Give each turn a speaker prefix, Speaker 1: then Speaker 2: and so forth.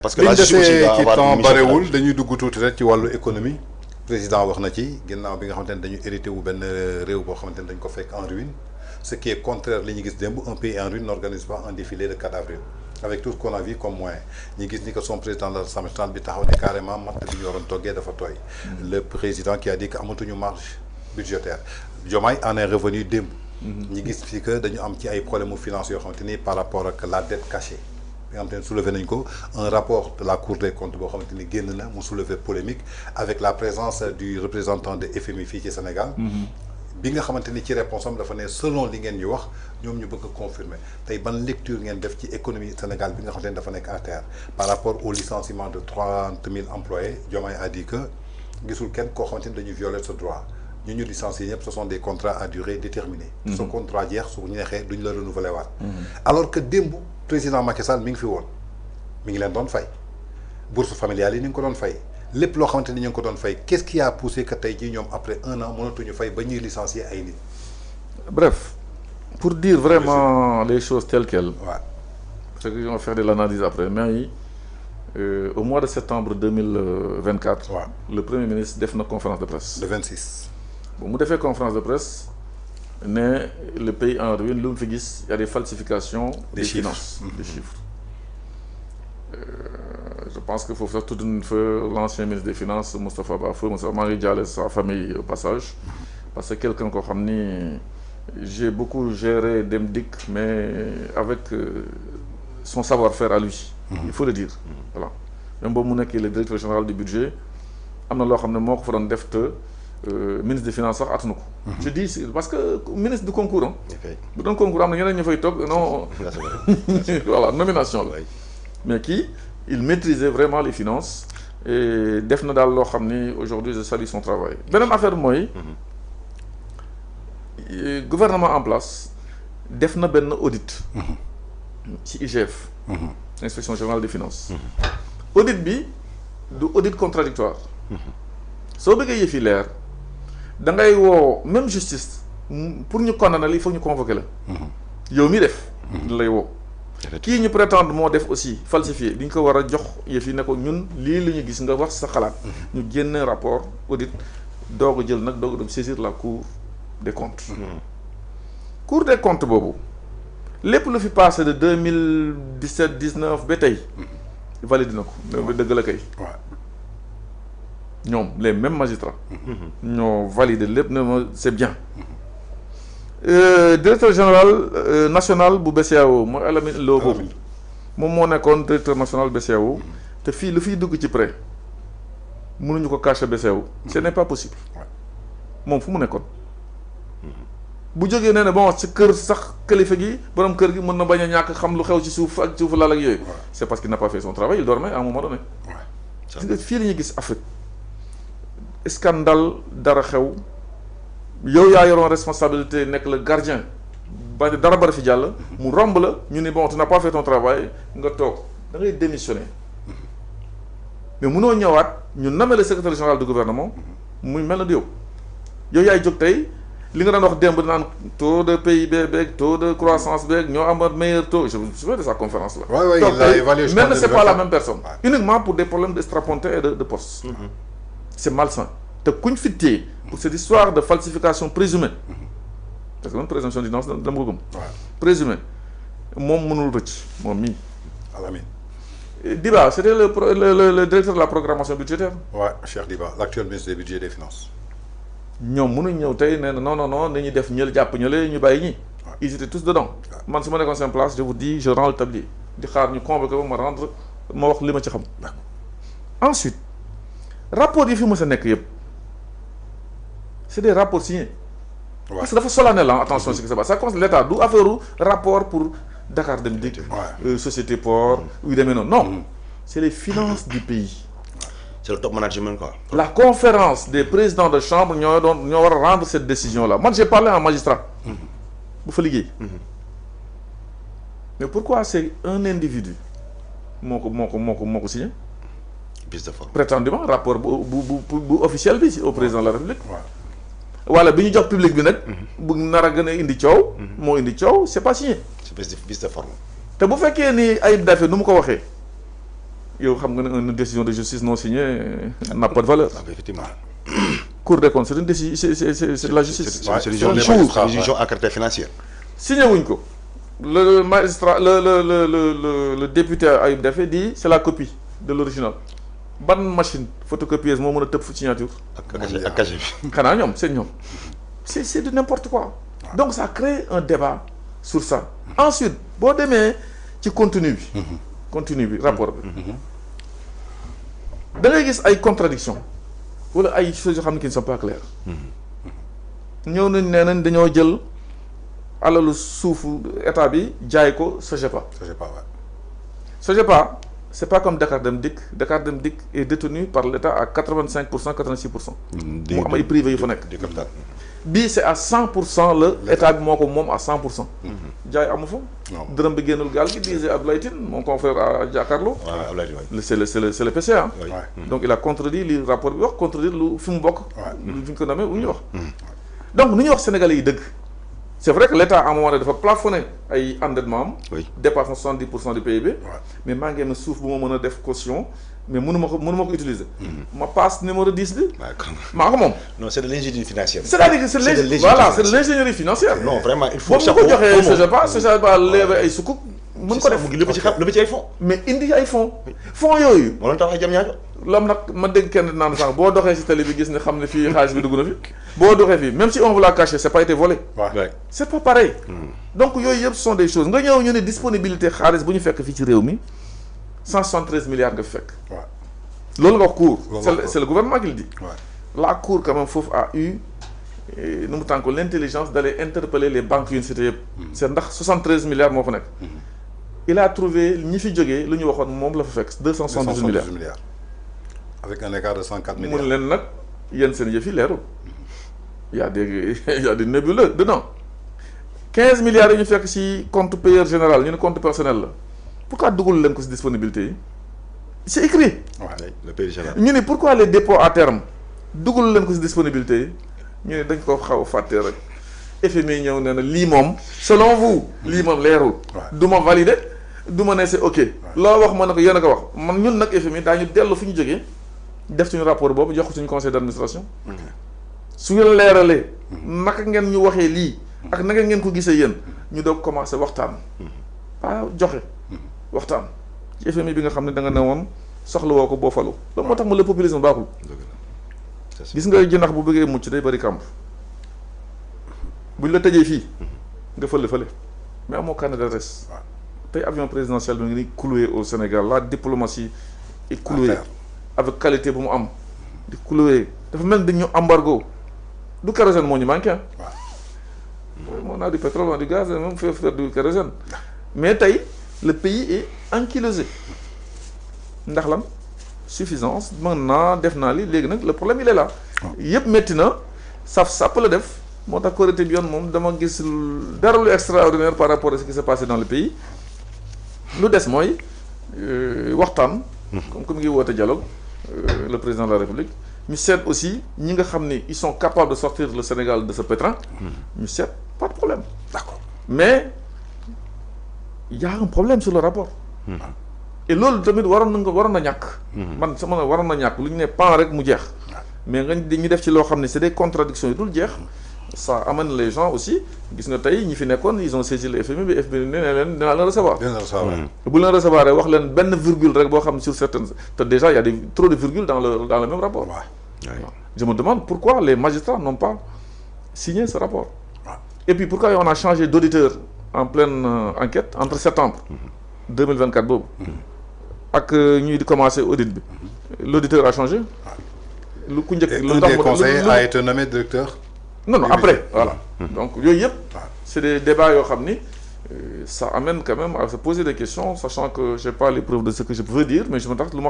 Speaker 1: parce que la justice aussi doit avoir une mission
Speaker 2: barewul dañuy dugg tuuti rek ci wàllu économie président wax na ci ginnaaw bi nga xamante ne dañu hérité wu benn réew boo xamante ne dañ ko fekk en ruine ce qui est contraire li ñu gis démb un pays en ruine n'organise pas un défilé le 4 avril avec tout ce qu'on a vu comme moyen ñu gis ni que son président de l'Assemblée nationale bi taxaw ne carrément matt bi ñu waroon toggee dafa tooy le président qui a dit que amatuñu marge budgétaire Diomaye en est revenu démb ñu gis fi que dañu am ci ay problèmes financiers yoo xamante ni par rapport ak la dette cachée bi nga xamante ne soulevé nañ ko un rapport de la Cour des comptes boo xamante ni génn na mu soulevé polémique avec la présence du représentant de FMI fii ci Sénégal bi nga xamante ni ci réponse am dafa ne selon li ngeen ñu wax ñoom ñu bëgg a confirmer tey ban lecture ngeen def ci économie Sénégal bi nga xamante ni dafa nekk à terre par rapport au licenciement de 30 000 employés Diomaye a dit que gisul kenn koo xamante ni dañuy violer ce droit ñu licencier ñëpp ce sont des contrats à durée déterminée ce contrat jeex su neexee duñ la renouveler waat alors que démb président Macky Sall mi ngi fi woon mi ngi leen doon fay bourse familiale yi ni ngi ko doon fay lépp loo xamante ni ñu ngi ko doon fay qu'est-ce qui a poussé que tey jii ñoom après un an mënatuñu fay ba ñuy licencier ay nit.
Speaker 3: Bref, pour dire vraiment les choses telles quelles.
Speaker 2: Ouais.
Speaker 3: Parce que on va faire de l'analyse après mais au mois de septembre 2024.
Speaker 2: Ouais.
Speaker 3: Le premier ministre def na conférence de presse.
Speaker 2: Le 26.
Speaker 3: bu mu defee conférence de presse ne le pays en ruine lu mu fi gis y a des falsifications. des finances des chiffres. Je pense que foofu sax tudd nañ fa l'ancien ministre des finances Moustapha Ba Moustapha maa ngi jaale sa famille au passage parce que quelqu'un koo xam ni j'ai beaucoup géré dem dikk mais avec son savoir-faire à lui. Il faut le dire. Voilà même boobu mu nekkee le directeur général du budget am na loo xam ne moo ko fa doon def te ministre des finances sax attanu ko. je dis parce que ministre du concours ah. bu doon concours am na ñeneen ñu fay toog non. voilà nomination la. mais kii il maîtrisait vraiment les finances et def na daal loo xam ni aujourd'hui je salue son travail beneen affaire mooy gouvernement en place def na benn audit ci IGF inspection générale des finances audit bi du audit contradictoire soo bëggee yëf yi leer da ngay woo même justice pour ñu condamner la il faut ñu convoquer la yow mi def lay woo kii ñu prétendre moo def aussi falsifié bi ñu ko war a jox yëf yi ne ko ñun lii li ñu gis nga wax sa xalaat ñu génne rapport audit doog a jël nag doog a saisir la cour des comptes cour des comptes boobu lépp lu fi passé de 2017 19 ba tey valide na ko dëgg la kay ñoom les mêmes magistrats ñoo validé lépp ne ma c'est bien directeur général national bu BCEAO mooy Alamine Lo boobu moom moo nekkoon directeur national BCEAO te fii lu fiy dugg ci prêt mënuñu ko cacher BCEAO ce n'est pas possible moom fu mu nekkoon bu jógee nee ne bon ci kër sax kilifa gi borom kër gi mën na bañ a ñàkk xam lu xew ci suuf ak suufu laal ak yooyu c'est parce qu'il n'a pas fait son travail il dormait à un moment donné gis nga fii la ñuy gis Afrique scandale dara xew yow yaa yoroon responsabilité nekk le gardien ba dara bari fi jàll mu romb la ñu ni bon tu n'as pas fait ton travail nga toog da ngay démissionner mais munoo ñëwaat ñu nommer le secrétaire général du gouvernement muy mel na du yow yaay jóg tey li nga daan wax démb naan taux de PIB beeg taux de croissance beeg ñoo am meilleur taux je me souviens de sa conférence là.
Speaker 2: Ouais, il a évalué.
Speaker 3: Mais c'est pas la même personne. Uniquement pour des problèmes de strapontin et de poste. C'est malsain. te kuñ fi téye pour cette histoire de falsification présumée parce que man présomption d'innocence dama ko gëm. présumée moom mënul rëcc moom mii.
Speaker 2: Alamine.
Speaker 3: Diba c'était le directeur de la programmation budgétaire.
Speaker 2: Ouais, Cheikh Diba l'actuel ministre des budgets et des finances.
Speaker 3: ñoom mënuñ ñëw tey nee na non nañuy def ñële jàpp ñële ñu bàyyi ñi. Ils étaient tous dedans. man su ma nekkoon seen place je vous dis je rends le tablier di xaar ñu convoqué ma rendre ma wax li ma ci xam. Ensuite rapport yi fi mës a nekk yëpp c'est des rapports signés. Parce que dafa solennel attention ce qui se passe ça concerne l'État du affaire rapport pour Dakar Dem Dikk. Société Port yu demee noonu non. C'est les finances du pays.
Speaker 1: C'est le top management quoi.
Speaker 3: La conférence des présidents de chambre ñoo war a rendre cette décision là man j'ai parlé à un magistrat. bu fa liggéey. Mais pourquoi c'est un individu moo ko signé.
Speaker 1: Piste de forme.
Speaker 3: Prétendument rapport bu officiel bi au président de la République. Wala bi ñu jox public bi nag. bu nar a gën a indi coow. moo indi coow c'est pas signé.
Speaker 1: C'est piste de forme.
Speaker 3: te bu fekkee ni Ayib Daffé nu mu ko waxee yow xam nga ne une décision de justice non signée n'a pas de valeur.
Speaker 1: Effectivement.
Speaker 3: Cour des comptes c'est une décision c'est de la justice.
Speaker 1: C'est une décision à caractère financier.
Speaker 3: signé wuñ ko le magistrat le député Ayib Daffé dit c'est la copie de l'original. ban machine photocopieuse moo mën a tëb fu signature.
Speaker 1: ak cachet bi.
Speaker 3: xanaa ñoom seen ñoom. c'est de n'importe quoi. donc ça crée un débat sur ça. ensuite boo demee ci contenu bi. contenu bi rapport bi. da ngay gis ay contradictions wala ay choses yoo xam ne qui ne sont pas claires. ñëw nañ nee nañ dañoo jël alalu suufu état bi jaay ko SOGEPA.
Speaker 2: SOGEPA waaw.
Speaker 3: SOGEPA c'est pas comme Dakar Dem Dikk Dakar Dem Dikk est détenu par l'État à 85% 86%. mu am ay privé yu fa nekk. bii c'est à 100% la état bi moo ko moom à 100%. jaay amu fa. dërëm bi génnul gaal gi disait Abdoulaye Tine mon confrère à Jakaarlo.
Speaker 1: waaw Abdoulaye Tine
Speaker 3: c'est le PCA.
Speaker 1: Oui.
Speaker 3: donc il a contredit li rapport bi wax contredire lu fi mu bokk. lu fi ñu ko nommé lu ñu wax. donc nu ñuy wax sénégalais yi dëgg. c'est vrai que l'État à un moment donné dafa plafonné ay endettement am.
Speaker 1: oui
Speaker 3: dépasse na 70% du PIB. mais maa ngi am suuf bu ma mën a def caution mais mënu ma ko utiliser. ma passe numéro 10 bi. maa ko moom.
Speaker 1: non c'est de l'ingénierie financière.
Speaker 3: c'est-à-dire que c'est de l'ingénierie financière.
Speaker 1: non vraiment il faut.
Speaker 3: boobu bu ko joxee SOGEPA lever ay sukuk. mën ko def
Speaker 1: lépp ci xam lépp ci ay fonds.
Speaker 3: mais indi ay fonds. fonds yooyu.
Speaker 1: moo doon tax ay jam ñaajo.
Speaker 3: lam nag ma dégg kenn naan sax boo doxee ci télé bi gis ne xam ne fii xaalis bi dugg na fi boo doxee fii même si on veut la cacher c'est pas été volé. c'est pas pareil. donc yooyu yëpp sont des choses nga ñëw ñu ne disponibilité xaalis bu ñu fekk fii ci réew mi 173 milliards nga fi fekk. loolu nga wax Cour. c'est le gouvernement qui le dit. la Cour quand même foofu a eu nu mu tànk l'intelligence d'aller interpeller les banques yu ñu cité yëpp. c'est ndax 73 milliards moo fa nekk. il a trouvé ñi fi jógee lu ñu waxoon moom la fa fekk 278 milliards.
Speaker 2: avec un écart de 104 milliards.
Speaker 3: mun leen nag yéen seen yëf yi leerul. il y a des nébuleux dedans. 15 milliards yi ñu fekk ci compte payeur général ñu ne compte personnel la pourquoi dugal leen ko ci disponibilité yi c'est écrit.
Speaker 1: le payeur général.
Speaker 3: ñu ne pourquoi les dépôts à terme dugal leen ko ci disponibilité yi ñu ne dañ ko xaw a fàtte rek FMI ñëw nee na lii moom selon vous lii moom leerul. du ma valider du ma ne c'est ok. loo wax ma ne ko yéen a ko wax man ñun nag FMI daañu dellu fi ñu jógee def suñu rapport boobu jox ko suñu conseil d'administration. su ngeen leeralee. naka ngeen ñu waxee lii. ak naka ngeen ko gisee yéen ñu doog commencer waxtaan. pas joxe. waxtaan ci FMI bi nga xam ne da nga ne woon soxla woo ko boo falu. loolu moo tax ma le populisme baaxul. gis nga jinax bu bëggee mucc day bari kàmb. buñ la tëjee fii. nga fële mais amoo carnet d'adresse. tey avion présidentiel bi ngi ni cloué au Sénégal la diplomatie est clouée avec qualité bu mu am. di cloué dafa mel dañu embargo du kérosène moo ñu manqué on a du pétrole on a du gaz même faire du kérosène mais tey le pays est ankylosé ndax lan suffisance mën naa def naa li léegi nag le problème il est là yëpp métti na sàpp la def moo tax Korité bi yoon moom dama gis dara lu extraordinaire par rapport à ce qui s'est passé dans le pays lu des mooy waxtaan comme ngi woote dialogue le président de la République ñu seet aussi ñi nga xam ni ils sont capables de sortir le Sénégal de ce pétrin ñu seet pas de problème
Speaker 2: d'accord
Speaker 3: mais il y a un problème sur le rapport et loolu tamit waroon na ñàkk man sama waroon na ñàkk lu ñu ne pan rek mu jeex mais nga ñu def ci loo xam ne c'est des contradictions yu dul jeex ça amène les gens aussi gis nga tey ñi fi nekkoon ils ont saisi le FMI bi FMI ne leen dinaa leen recevoir bu leen recevoir wax leen benn virgule rek boo xam ne sur certaines te déjà il y a trop de virgules dans le même rapport je me demande pourquoi les magistrats n'ont pas signé ce rapport et puis pourquoi on a changé d'auditeur en pleine enquête entre septembre 2024 boobu ak ñuy di commencer audit bi l'auditeur a changé lu ku njëkk
Speaker 2: un des conseillers a été nommé directeur
Speaker 3: non après voilà donc yooyu yëpp c'est des débats yoo xam ni ça amène quand même à se poser des questions sachant que j'ai pas les preuves de ce que je veux dire mais je me tax lu ma xam